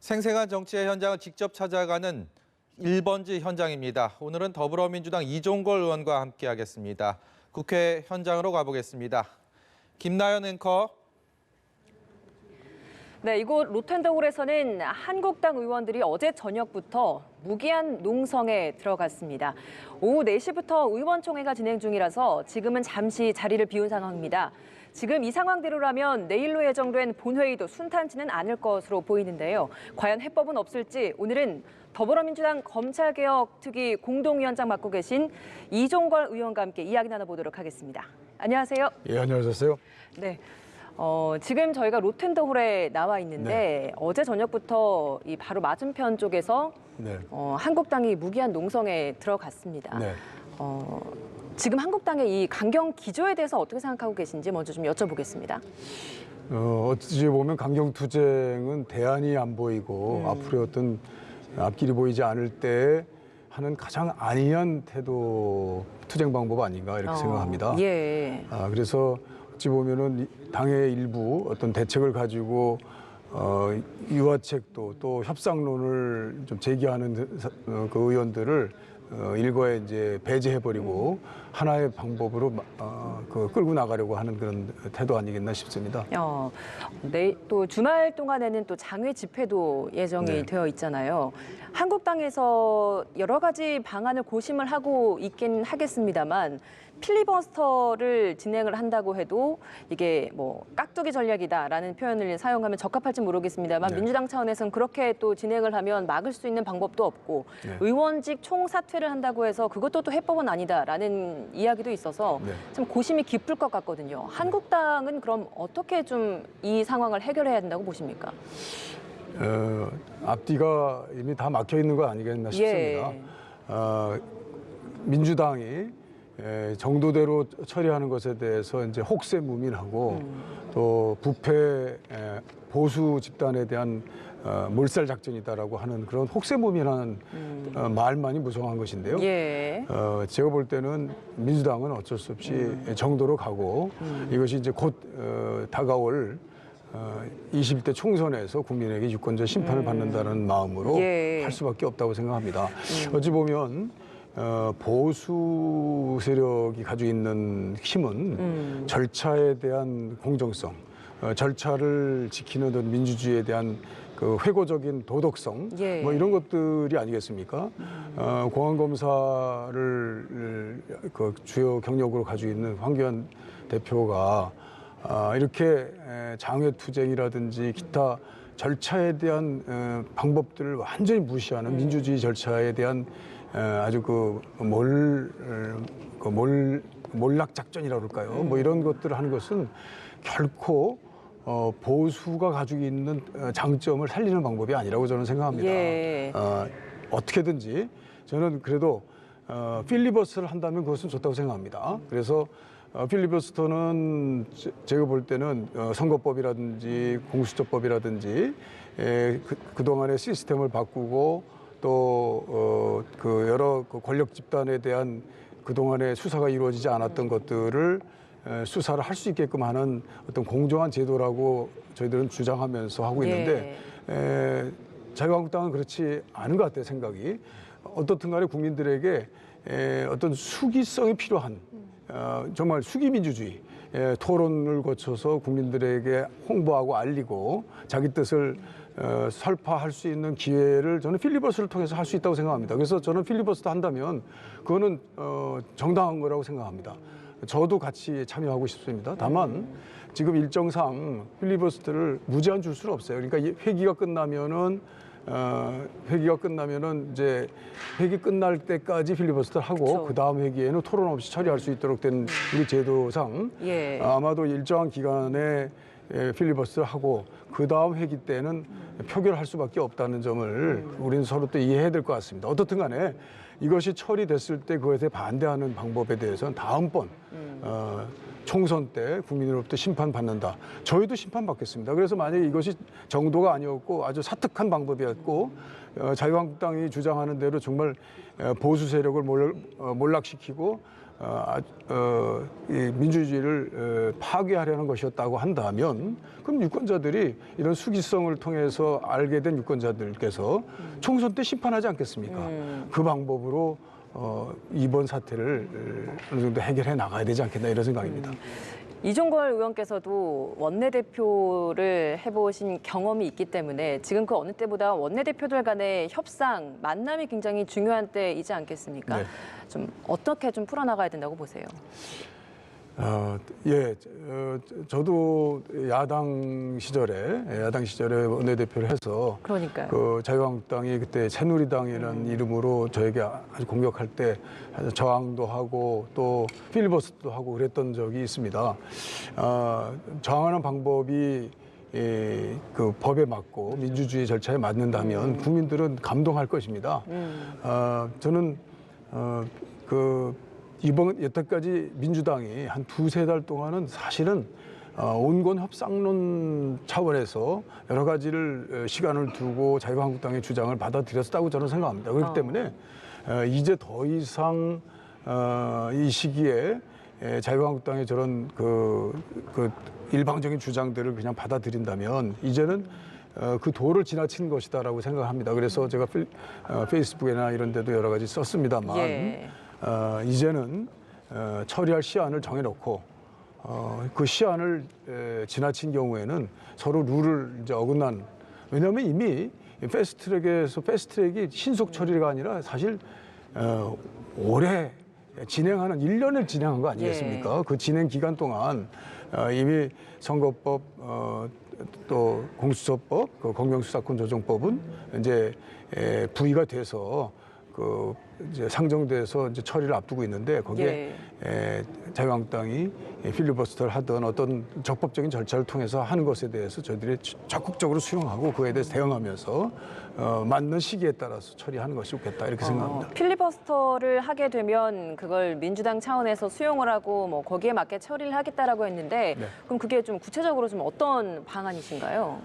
생생한 정치의 현장을 직접 찾아가는 1번지 현장입니다. 오늘은 더불어민주당 이종걸 의원과 함께하겠습니다. 국회 현장으로 가보겠습니다. 김나연 앵커. 네, 이곳 로텐더홀에서는 한국당 의원들이 어제 저녁부터 무기한 농성에 들어갔습니다. 오후 4시부터 의원총회가 진행 중이라서 지금은 잠시 자리를 비운 상황입니다. 지금 이 상황대로라면 내일로 예정된 본회의도 순탄치는 않을 것으로 보이는데요. 과연 해법은 없을지 오늘은 더불어민주당 검찰개혁특위 공동위원장 맡고 계신 이종걸 의원과 함께 이야기 나눠보도록 하겠습니다. 안녕하세요. 예, 안녕하세요. 네. 지금 저희가 로텐더홀에 나와 있는데 네. 어제 저녁부터 이 바로 맞은편 쪽에서 네. 한국당이 무기한 농성에 들어갔습니다. 네. 지금 한국당의 이 강경 기조에 대해서 어떻게 생각하고 계신지 먼저 좀 여쭤보겠습니다. 어찌 보면 강경투쟁은 대안이 안 보이고 앞으로 어떤 앞길이 보이지 않을 때 하는 가장 안이한 태도 투쟁 방법 아닌가 이렇게 생각합니다. 예. 그래서 어찌 보면은 당의 일부 어떤 대책을 가지고 유화책도 또 협상론을 좀 제기하는 그 의원들을 일거에 이제 배제해버리고 하나의 방법으로 끌고 나가려고 하는 그런 태도 아니겠나 싶습니다. 또 주말 동안에는 또 장외 집회도 예정이 네. 되어 있잖아요. 한국당에서 여러 가지 방안을 고심을 하고 있긴 하겠습니다만 필리버스터를 진행을 한다고 해도 이게 뭐 깍두기 전략이다라는 표현을 사용하면 적합할지 모르겠습니다만 네. 민주당 차원에서는 그렇게 또 진행을 하면 막을 수 있는 방법도 없고 네. 의원직 총사퇴를 한다고 해서 그것도 또 해법은 아니다라는 이야기도 있어서 네. 참 고심이 깊을 것 같거든요. 한국당은 그럼 어떻게 좀 이 상황을 해결해야 된다고 보십니까? 앞뒤가 이미 다 막혀 있는 거 아니겠나 싶습니다. 민주당이 정도대로 처리하는 것에 대해서 이제 혹세무민하고 또 부패 보수 집단에 대한 몰살 작전이다라고 하는 그런 혹세무민한 말만이 무성한 것인데요. 예. 제가 볼 때는 민주당은 어쩔 수 없이 정도로 가고 이것이 이제 곧 다가올 20대 총선에서 국민에게 유권자 심판을 받는다는 마음으로 예. 할 수밖에 없다고 생각합니다. 어찌 보면 보수 세력이 가지고 있는 힘은 절차에 대한 공정성, 절차를 지키는 어떤 민주주의에 대한 그 회고적인 도덕성, 예. 뭐 이런 것들이 아니겠습니까? 공안검사를 그 주요 경력으로 가지고 있는 황교안 대표가 이렇게 장외투쟁이라든지 기타 절차에 대한 방법들을 완전히 무시하는 민주주의 절차에 대한 아주 몰락 작전이라고 그럴까요? 뭐 이런 것들을 하는 것은 결코 보수가 가지고 있는 장점을 살리는 방법이 아니라고 저는 생각합니다. 예. 어떻게든지 저는 그래도 필리버스터를 한다면 그것은 좋다고 생각합니다. 그래서 필리버스터는 제가 볼 때는 선거법이라든지 공수처법이라든지 그동안의 시스템을 바꾸고 또 그 여러 권력 집단에 대한 그동안의 수사가 이루어지지 않았던 것들을 수사를 할 수 있게끔 하는 어떤 공정한 제도라고 저희들은 주장하면서 하고 있는데 자유한국당은 그렇지 않은 것 같아요, 생각이. 어떻든 간에 국민들에게 어떤 수기성이 필요한 정말 수기민주주의 토론을 거쳐서 국민들에게 홍보하고 알리고 자기 뜻을 설파할 수 있는 기회를 저는 필리버스터를 통해서 할 수 있다고 생각합니다. 그래서 저는 필리버스터 한다면 그거는 정당한 거라고 생각합니다. 저도 같이 참여하고 싶습니다. 다만 지금 일정상 필리버스터를 무제한 줄 수는 없어요. 그러니까 회기가 끝나면은 이제 회기 끝날 때까지 필리버스터를 하고 그 다음 회기에는 토론 없이 처리할 수 있도록 된 우리 제도상 예. 아마도 일정한 기간에 필리버스터를 하고 그 다음 회기 때는 표결할 수밖에 없다는 점을 우리는 서로 또 이해해야 될 것 같습니다. 어떻든 간에 이것이 처리됐을 때 그것에 반대하는 방법에 대해서는 다음번 총선 때 국민으로부터 심판받는다. 저희도 심판받겠습니다. 그래서 만약에 이것이 정도가 아니었고 아주 사특한 방법이었고 자유한국당이 주장하는 대로 정말 보수 세력을 몰락시키고 이 민주주의를 파괴하려는 것이었다고 한다면 그럼 유권자들이 이런 수기성을 통해서 알게 된 유권자들께서 총선 때 심판하지 않겠습니까? 그 방법으로 이번 사태를 어느 정도 해결해 나가야 되지 않겠나 이런 생각입니다. 이종걸 의원께서도 원내대표를 해보신 경험이 있기 때문에 지금 그 어느 때보다 원내대표들 간의 협상, 만남이 굉장히 중요한 때이지 않겠습니까? 네. 좀 어떻게 좀 풀어나가야 된다고 보세요? 저도 야당 시절에 원내대표를 해서 그러니까요. 그 자유한국당이 그때 새누리당이라는 이름으로 저에게 아주 공격할 때 저항도 하고 또 필리버스터도 하고 그랬던 적이 있습니다. 저항하는 방법이 그 법에 맞고 민주주의 절차에 맞는다면 국민들은 감동할 것입니다. 저는 이번 여태까지 민주당이 한 두세 달 동안은 사실은 온건 협상론 차원에서 여러 가지를 시간을 두고 자유한국당의 주장을 받아들였다고 저는 생각합니다. 그렇기 때문에 이제 더 이상 이 시기에 자유한국당의 저런 그 일방적인 주장들을 그냥 받아들인다면 이제는 그 도를 지나친 것이다라고 생각합니다. 그래서 제가 페이스북이나 이런 데도 여러 가지 썼습니다만 예. 이제는 처리할 시한을 정해놓고 그 시한을 지나친 경우에는 서로 룰을 이제 어긋난 왜냐하면 이미 패스트트랙이 신속 처리가 아니라 사실 올해 진행하는 1년을 진행한 거 아니겠습니까? 예. 그 진행 기간 동안 이미 선거법 또 공수처법, 그 공경수사권 조정법은 이제 부의가 돼서 그 이제 상정돼서 이제 처리를 앞두고 있는데 거기에 자유한국당이 필리버스터를 하던 어떤 적법적인 절차를 통해서 하는 것에 대해서 저희들이 적극적으로 수용하고 그에 대해서 대응하면서 맞는 시기에 따라서 처리하는 것이 좋겠다 이렇게 생각합니다. 필리버스터를 하게 되면 그걸 민주당 차원에서 수용을 하고 뭐 거기에 맞게 처리를 하겠다라고 했는데 네. 그럼 그게 좀 구체적으로 좀 어떤 방안이신가요?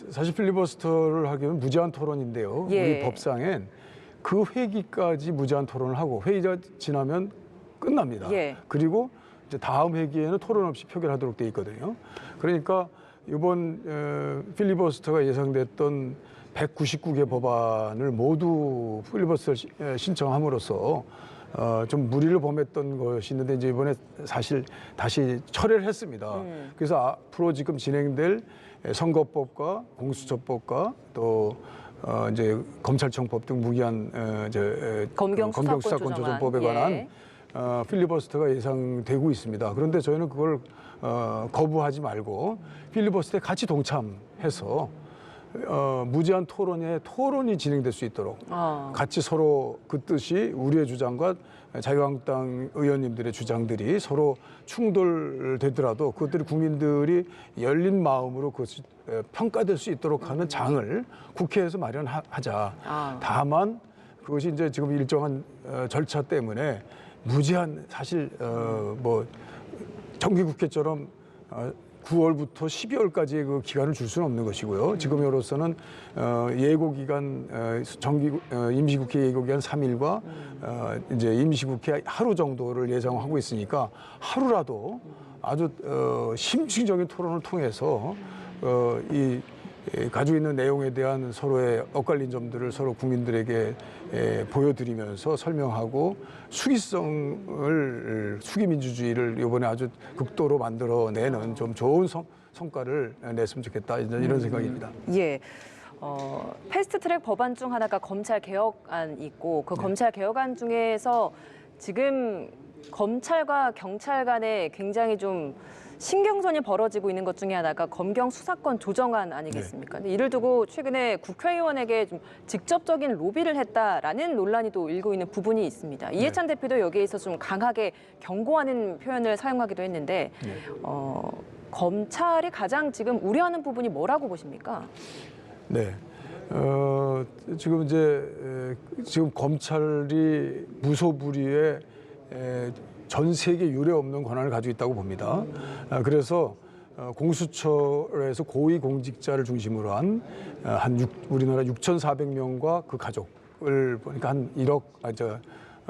사실 필리버스터를 하기는 무제한 토론인데요. 예. 우리 법상엔 그 회기까지 무제한 토론을 하고 회의가 지나면 끝납니다. 예. 그리고 이제 다음 회기에는 토론 없이 표결하도록 돼 있거든요. 그러니까 이번 필리버스터가 예상됐던 199개 법안을 모두 필리버스터를 신청함으로써 좀 무리를 범했던 것이 있는데 이제 이번에 사실 다시 철회를 했습니다. 그래서 앞으로 지금 진행될 선거법과 공수처법과 또 이제 검찰청법 등 무기한 검경수사권 조정법에 관한 필리버스터가 예상되고 있습니다. 그런데 저희는 그걸 거부하지 말고 필리버스터에 같이 동참해서 무제한 토론이 진행될 수 있도록 같이 서로 그 뜻이 우리의 주장과 자유한국당 의원님들의 주장들이 서로 충돌되더라도 그것들이 국민들이 열린 마음으로 그것이 평가될 수 있도록 하는 장을 국회에서 마련하자. 다만 그것이 이제 지금 일정한 절차 때문에 무제한 사실 뭐 정기국회처럼 9월부터 12월까지의 그 기간을 줄 수는 없는 것이고요. 지금으로서는 예고기간 임시국회 예고기간 3일과 이제 임시국회 하루 정도를 예정하고 있으니까 하루라도 아주 심층적인 토론을 통해서 이 가지고 있는 내용에 대한 서로의 엇갈린 점들을 서로 국민들에게 보여드리면서 설명하고 수기민주주의를 이번에 아주 극도로 만들어내는 좀 좋은 성과를 냈으면 좋겠다 이런 생각입니다. 예. 패스트트랙 법안 중 하나가 검찰 개혁안이 있고 그 검찰 개혁안 중에서 지금 검찰과 경찰 간에 굉장히 좀 신경전이 벌어지고 있는 것 중에 하나가 검경 수사권 조정안 아니겠습니까? 근데 이를 두고 최근에 국회의원에게 좀 직접적인 로비를 했다라는 논란이 또 일고 있는 부분이 있습니다. 이해찬 대표도 여기에서 좀 강하게 경고하는 표현을 사용하기도 했는데 검찰이 가장 지금 우려하는 부분이 뭐라고 보십니까? 네. 지금 지금 검찰이 무소불위의 전 세계 유례 없는 권한을 가지고 있다고 봅니다. 그래서 공수처에서 고위 공직자를 중심으로 한 우리나라 6,400명과 그 가족을 보니까 한 1억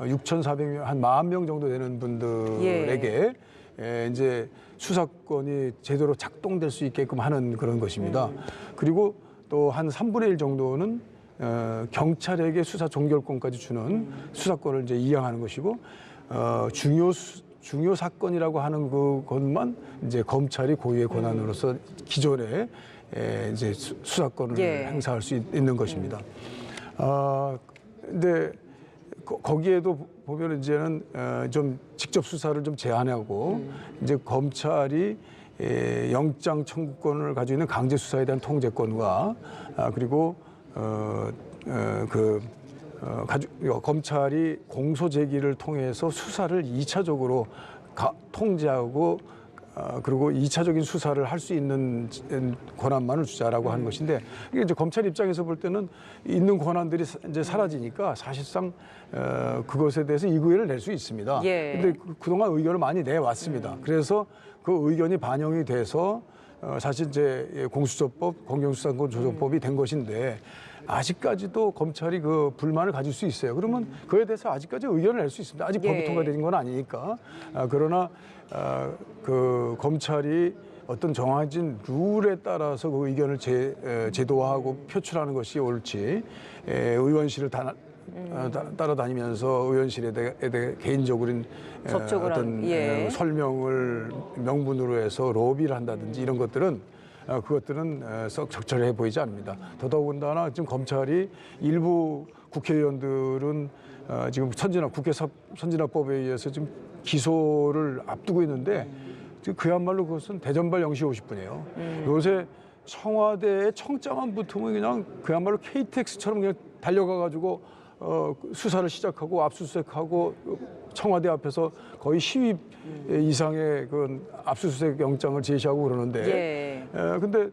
6,400명, 한 10,000명 정도 되는 분들에게 이제 수사권이 제대로 작동될 수 있게끔 하는 그런 것입니다. 그리고 또 한 3분의 1 정도는 경찰에게 수사 종결권까지 주는 수사권을 이제 이양하는 것이고, 중요 사건이라고 하는 그것만 이제 검찰이 고유의 권한으로서 기존에 이제 수사권을 행사할 수 있는 것입니다. 근데 거기에도 보면 이제는 좀 직접 수사를 좀 제한하고 이제 검찰이 영장 청구권을 가지고 있는 강제 수사에 대한 통제권과 그리고 검찰이 공소 제기를 통해서 수사를 2차적으로 통제하고 그리고 2차적인 수사를 할 수 있는 권한만을 주자라고 하는 것인데, 이게 이제 검찰 입장에서 볼 때는 있는 권한들이 이제 사라지니까 사실상 그것에 대해서 이의를 낼 수 있습니다. 근데 그동안 의견을 많이 내왔습니다. 그래서 그 의견이 반영이 돼서 사실 이제 공수처법, 공경수사권 조정법이 된 것인데, 아직까지도 검찰이 그 불만을 가질 수 있어요. 그러면 그에 대해서 아직까지 의견을 낼 수 있습니다. 아직 법이 통과된 건 아니니까. 그러나 그 검찰이 어떤 정해진 룰에 따라서 그 의견을 제도화하고 표출하는 것이 옳지, 의원실을 따라다니면서 의원실에 대해 개인적으로 어떤 설명을 명분으로 해서 로비를 한다든지 이런 것들은 썩 적절해 보이지 않습니다. 더더군다나 지금 검찰이 일부 국회의원들은 지금 국회 선진화법에 의해서 지금 기소를 앞두고 있는데, 그야말로 그것은 대전발 0시 50분이에요. 요새 청와대에 청자만 붙으면 그냥 그야말로 KTX처럼 그냥 달려가가지고 수사를 시작하고 압수수색하고 청와대 앞에서 거의 시위 이상의 그 압수수색 영장을 제시하고 그러는데, 근데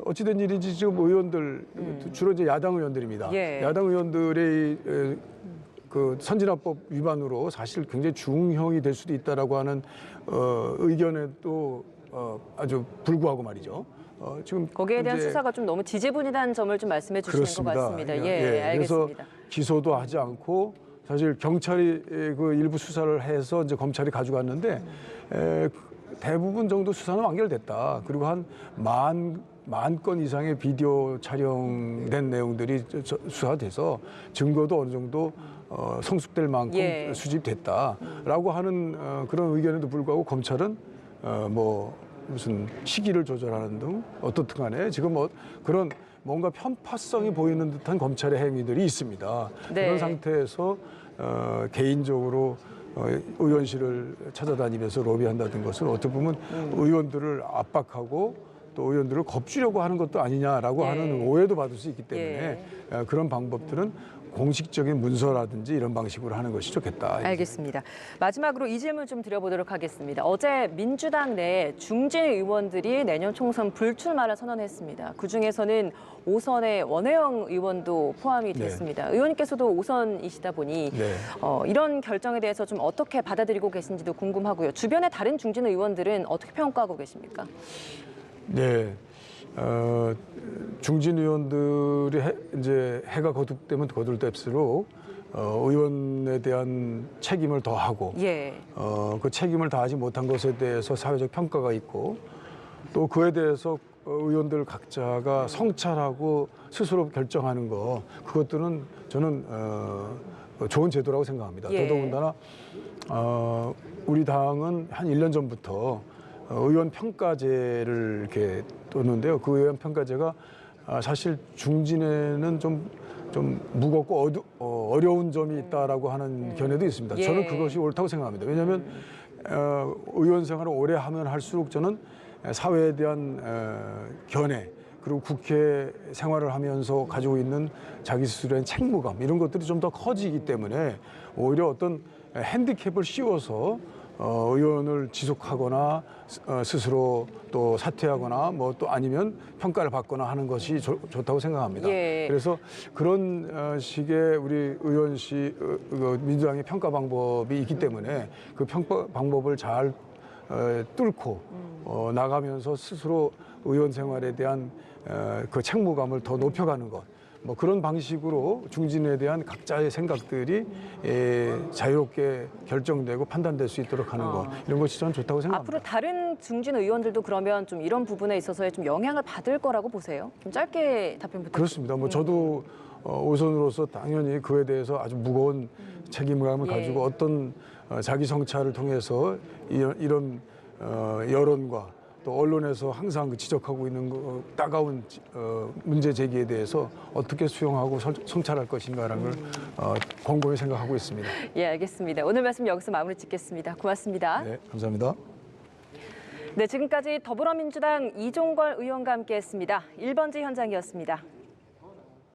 어찌된 일인지 지금 의원들, 주로 이제 야당 의원들입니다. 야당 의원들의 그 선진화법 위반으로 사실 굉장히 중형이 될 수도 있다라고 하는 의견에도 아주 불구하고 말이죠. 지금 거기에 대한 수사가 좀 너무 지지분이라는 점을 좀 말씀해 주시는 것 같습니다. 알겠습니다. 그래서 기소도 하지 않고 사실 경찰이 그 일부 수사를 해서 이제 검찰이 가져갔는데 대부분 정도 수사는 완결됐다. 그리고 한 만 건 이상의 비디오 촬영된 내용들이 수사돼서 증거도 어느 정도 성숙될 만큼 수집됐다라고 하는 그런 의견에도 불구하고 검찰은 무슨 시기를 조절하는 등 어떻든 간에 지금 그런 뭔가 편파성이 보이는 듯한 검찰의 행위들이 있습니다. 그런 상태에서 개인적으로 의원실을 찾아다니면서 로비한다는 것은 어떻게 보면 의원들을 압박하고 또 의원들을 겁주려고 하는 것도 아니냐라고 하는 오해도 받을 수 있기 때문에 그런 방법들은 공식적인 문서라든지 이런 방식으로 하는 것이 좋겠다. 알겠습니다. 마지막으로 이 질문 좀 드려보도록 하겠습니다. 어제 민주당 내 중진 의원들이 내년 총선 불출마를 선언했습니다. 그중에서는 5선의 원혜영 의원도 포함이 됐습니다. 의원님께서도 5선이시다 보니 이런 결정에 대해서 좀 어떻게 받아들이고 계신지도 궁금하고요. 주변의 다른 중진 의원들은 어떻게 평가하고 계십니까? 네. 중진 의원들이 이제 해가 거듭되면 거듭될수록 의원에 대한 책임을 더하고 그 책임을 다하지 못한 것에 대해서 사회적 평가가 있고 또 그에 대해서 의원들 각자가 성찰하고 스스로 결정하는 거, 그것들은 저는 좋은 제도라고 생각합니다. 더더군다나 우리 당은 한 1년 전부터 의원 평가제를 이렇게 뒀는데요. 그 의원 평가제가 사실 중진에는 좀 무겁고 어려운 점이 있다라고 하는 견해도 있습니다. 저는 그것이 옳다고 생각합니다. 왜냐하면 의원 생활을 오래 하면 할수록 저는 사회에 대한 견해, 그리고 국회 생활을 하면서 가지고 있는 자기 스스로의 책무감, 이런 것들이 좀 더 커지기 때문에 오히려 어떤 핸디캡을 씌워서 의원을 지속하거나 스스로 또 사퇴하거나 또 아니면 평가를 받거나 하는 것이 좋다고 생각합니다. 그래서 그런 식의 우리 민주당의 평가 방법이 있기 때문에 그 평가 방법을 잘 뚫고 나가면서 스스로 의원 생활에 대한 그 책무감을 더 높여가는 것. 뭐 그런 방식으로 중진에 대한 각자의 생각들이 자유롭게 결정되고 판단될 수 있도록 하는 것. 이런 것이 저는 좋다고 생각합니다. 앞으로 다른 중진 의원들도 그러면 좀 이런 부분에 있어서 좀 영향을 받을 거라고 보세요? 좀 짧게 답변 부탁드립니다. 그렇습니다. 뭐 저도 오선으로서 당연히 그에 대해서 아주 무거운 책임감을 예. 가지고 어떤 자기 성찰을 통해서 이런 여론과 또 언론에서 항상 지적하고 있는 따가운 문제 제기에 대해서 어떻게 수용하고 성찰할 것인가라는 걸 곰곰이 생각하고 있습니다. 예, 알겠습니다. 오늘 말씀 여기서 마무리 짓겠습니다. 고맙습니다. 네, 감사합니다. 네, 지금까지 더불어민주당 이종걸 의원과 함께했습니다. 1번지 현장이었습니다.